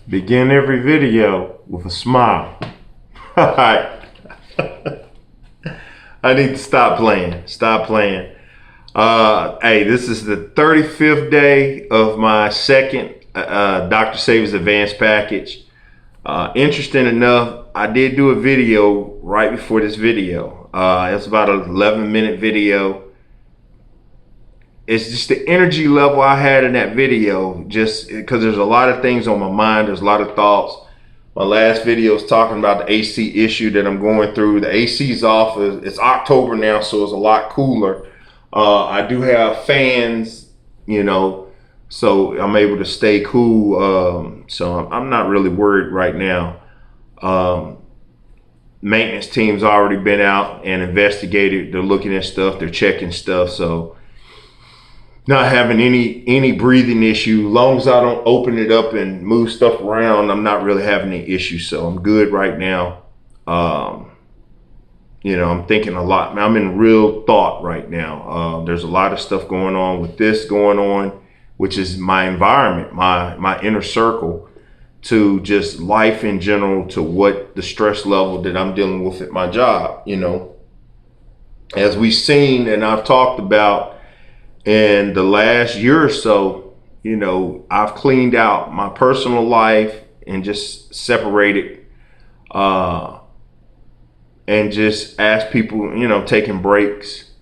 Begin every video with a smile. Alright. I need to stop playing. Stop playing. Hey, this is the 35th day of my second Dr. Sebi's advanced package. Interesting enough, I did do a video right before this video. It's about an 11-minute video. It's just the energy level I had in that video, just because there's a lot of things on my mind. There's a lot of thoughts. My last video is talking about the AC issue that I'm going through. The AC's off. It's October now, so it's a lot cooler. I do have fans, so I'm able to stay cool. So I'm not really worried right now. Maintenance team's already been out and investigated. They're looking at stuff. They're checking stuff. So not having any breathing issue. Long as I don't open it up and move stuff around, I'm not really having any issues. So I'm good right now. I'm thinking a lot. I'm in real thought right now. There's a lot of stuff going on with this going on, which is my environment, my inner circle, to just life in general, to what the stress level that I'm dealing with at my job. As we've seen and I've talked about, in the last year or so, I've cleaned out my personal life and just separated, and just asked people, taking breaks.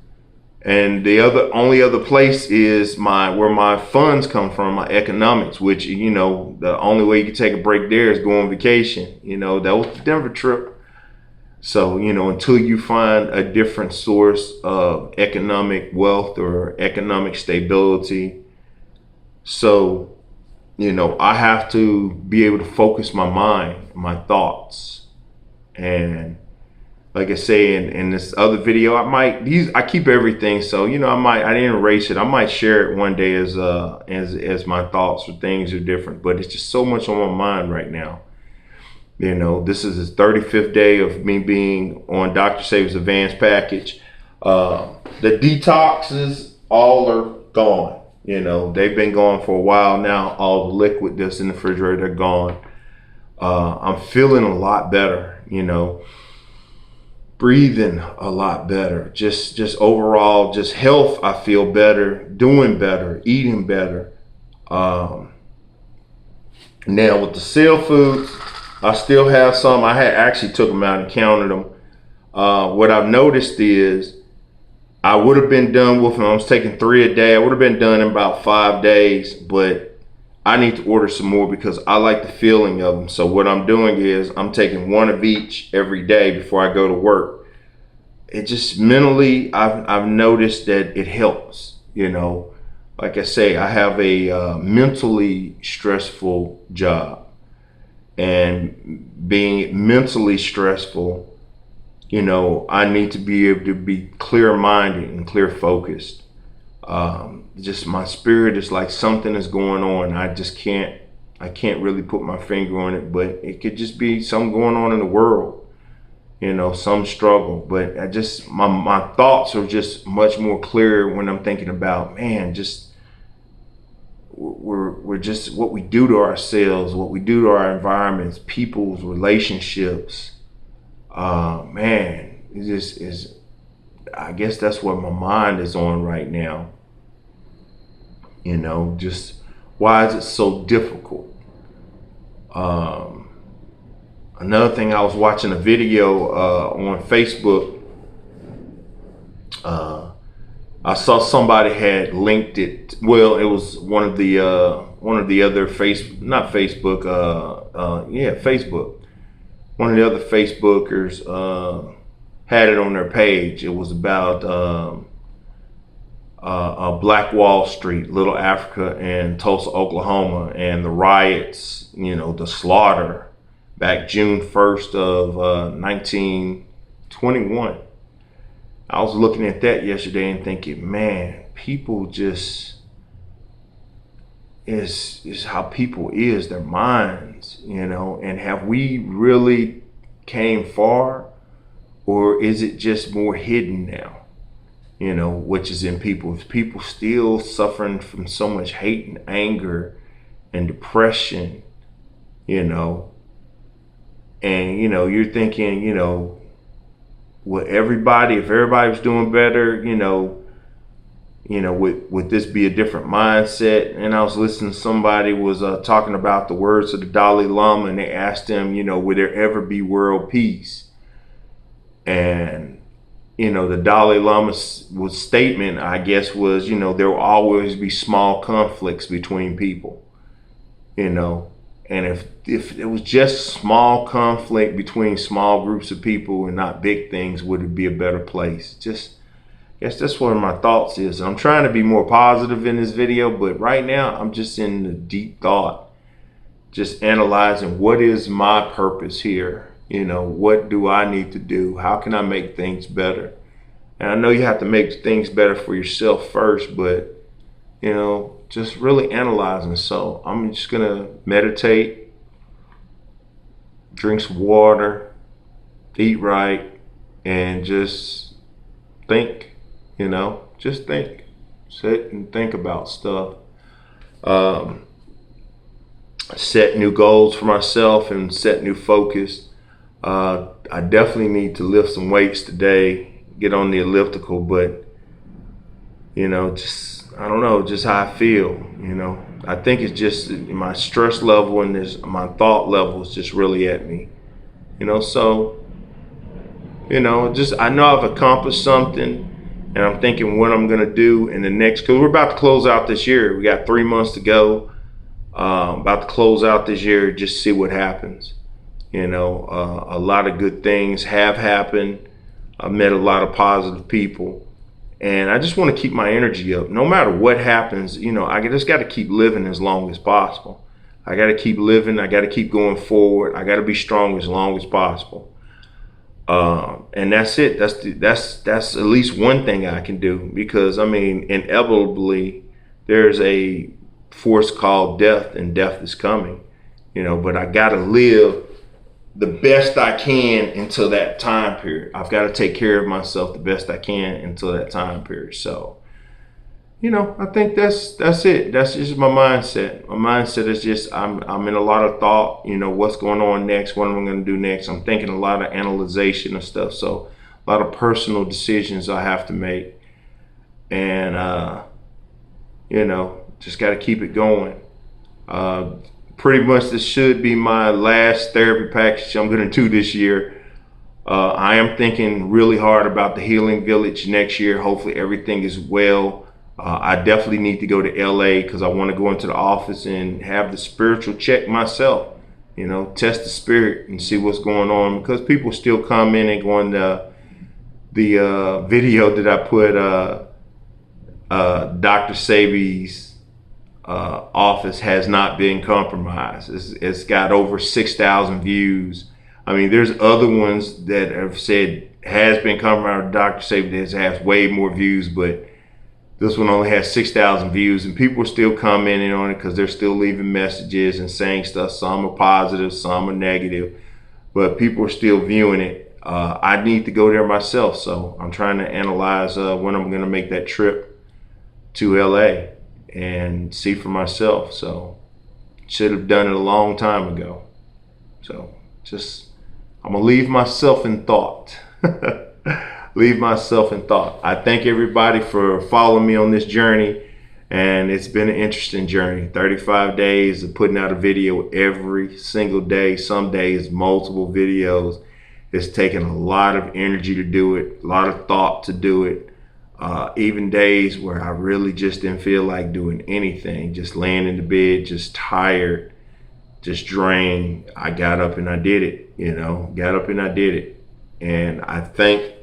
And the only other place is where my funds come from, my economics, which, the only way you can take a break there is go on vacation. That was the Denver trip. So, until you find a different source of economic wealth or economic stability. So, I have to be able to focus my mind, my thoughts. And like I say in this other video, I keep everything. So, I didn't erase it. I might share it one day as my thoughts or things are different, but it's just so much on my mind right now. This is the 35th day of me being on Dr. Sebi's advanced package. The detoxes all are gone. They've been gone for a while now. All the liquid that's in the refrigerator are gone. I'm feeling a lot better, breathing a lot better. Just overall, just health, I feel better, doing better, eating better. Now with the cell foods, I still have some. I had actually took them out and counted them. What I've noticed is I would have been done with them. I was taking 3 a day. I would have been done in about 5 days, but I need to order some more because I like the feeling of them. So what I'm doing is I'm taking one of each every day before I go to work. It just mentally, I've noticed that it helps. Like I say, I have a mentally stressful job. And being mentally stressful, I need to be able to be clear-minded and clear-focused. Just my spirit is like something is going on. I can't really put my finger on it, but it could just be something going on in the world, some struggle. But my thoughts are just much more clear when I'm thinking about, man, we're just what we do to ourselves, what we do to our environments, people's relationships. It just is. I guess that's what my mind is on right now. Just why is it so difficult? Another thing, I was watching a video on Facebook. I saw somebody had linked it. Well, it was one of the other Facebook. One of the other Facebookers had it on their page. It was about Black Wall Street, Little Africa, and Tulsa, Oklahoma, and the riots. The slaughter back June 1st of 1921. I was looking at that yesterday and thinking, man, people just is how people is, their minds, and have we really came far, or is it just more hidden now? Which is in people. Is people still suffering from so much hate and anger and depression you know, and, you're thinking, if everybody was doing better, would this be a different mindset? And I was listening to somebody was talking about the words of the Dali Lama, and they asked him, would there ever be world peace? And, the Dalai Lama's statement, I guess, was, there will always be small conflicts between people, and if it was just small conflict between small groups of people and not big things, would it be a better place? Just, I guess that's what my thoughts is. I'm trying to be more positive in this video, but right now I'm just in the deep thought, just analyzing what is my purpose here. What do I need to do? How can I make things better? And I know you have to make things better for yourself first, but, just really analyzing. So I'm just going to meditate, drink some water, eat right, and just think, just think. Sit and think about stuff. Set new goals for myself and set new focus. I definitely need to lift some weights today, get on the elliptical, but, I don't know, just how I feel, I think it's just my stress level and my thought level is just really at me, so, just, I know I've accomplished something, and I'm thinking what I'm going to do in the next, because we're about to close out this year. We got 3 months to go, about to close out this year, just see what happens. A lot of good things have happened. I've met a lot of positive people, and I just want to keep my energy up. No matter what happens, I just got to keep living as long as possible. I got to keep living. I got to keep going forward. I got to be strong as long as possible. And that's it. That's at least one thing I can do, because inevitably there's a force called death, and death is coming. But I got to live the best I can until that time period. I've got to take care of myself the best I can until that time period. So, I think that's it. That's just my mindset. My mindset is just I'm in a lot of thought. What's going on next? What am I going to do next? I'm thinking a lot of analyzation of stuff. So a lot of personal decisions I have to make, and just got to keep it going. Pretty much this should be my last therapy package I'm going to do this year. I am thinking really hard about the Healing Village next year. Hopefully everything is well. I definitely need to go to LA, because I want to go into the office and have the spiritual check myself, test the spirit and see what's going on, because people still come in and go on the video that I put, Dr. Sebi's office has not been compromised. It's got over 6,000 views. There's other ones that have said has been compromised. Dr. Sebi has way more views, but this one only has 6,000 views, and people are still commenting on it because they're still leaving messages and saying stuff. Some are positive, some are negative, but people are still viewing it. I need to go there myself, so I'm trying to analyze when I'm going to make that trip to LA and see for myself. So should have done it a long time ago. So just, I'm gonna leave myself in thought. Leave myself in thought. I thank everybody for following me on this journey, and it's been an interesting journey. 35 days of putting out a video every single day, some days multiple videos. It's taken a lot of energy to do it, a lot of thought to do it. Even days where I really just didn't feel like doing anything, just laying in the bed, just tired, just drained. I got up and I did it, got up and I did it. And I thank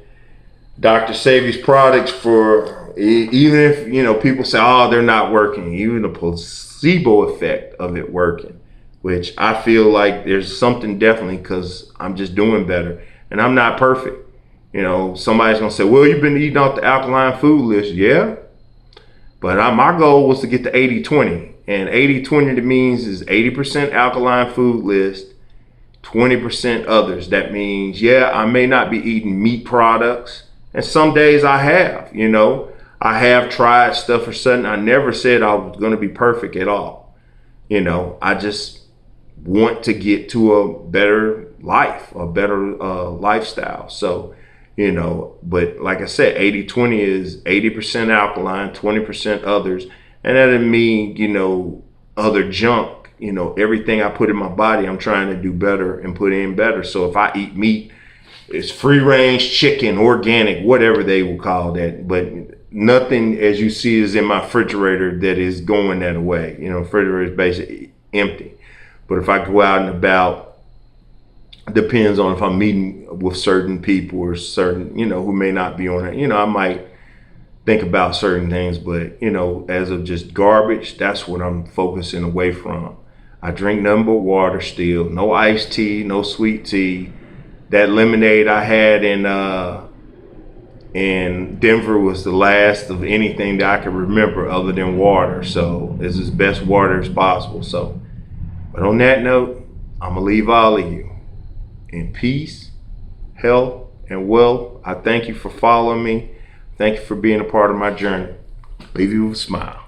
Dr. Sebi's products for, even if, people say, oh, they're not working, even the placebo effect of it working, which I feel like there's something definitely, because I'm just doing better, and I'm not perfect. Somebody's gonna say, well, you've been eating off the alkaline food list. Yeah, but my goal was to get to 80-20, and 80-20 means is 80% alkaline food list, 20% others. That means, yeah, I may not be eating meat products, and some days I have, I have tried stuff or something. I never said I was going to be perfect at all. I just want to get to a better life, a better lifestyle. So, but like I said, 80-20 is 80% alkaline, 20% others. And that doesn't mean, other junk, everything I put in my body, I'm trying to do better and put in better. So if I eat meat, it's free range chicken, organic, whatever they will call that. But nothing, as you see, is in my refrigerator that is going that way. Refrigerator is basically empty. But if I go out and about, depends on if I'm meeting with certain people or certain, who may not be on it. I might think about certain things, but, as of just garbage, that's what I'm focusing away from. I drink nothing but water still, no iced tea, no sweet tea. That lemonade I had in Denver was the last of anything that I could remember other than water. So it's as best water as possible. So, but on that note, I'm gonna leave all of you in peace, health, and wealth. I thank you for following me. Thank you for being a part of my journey. Leave you with a smile.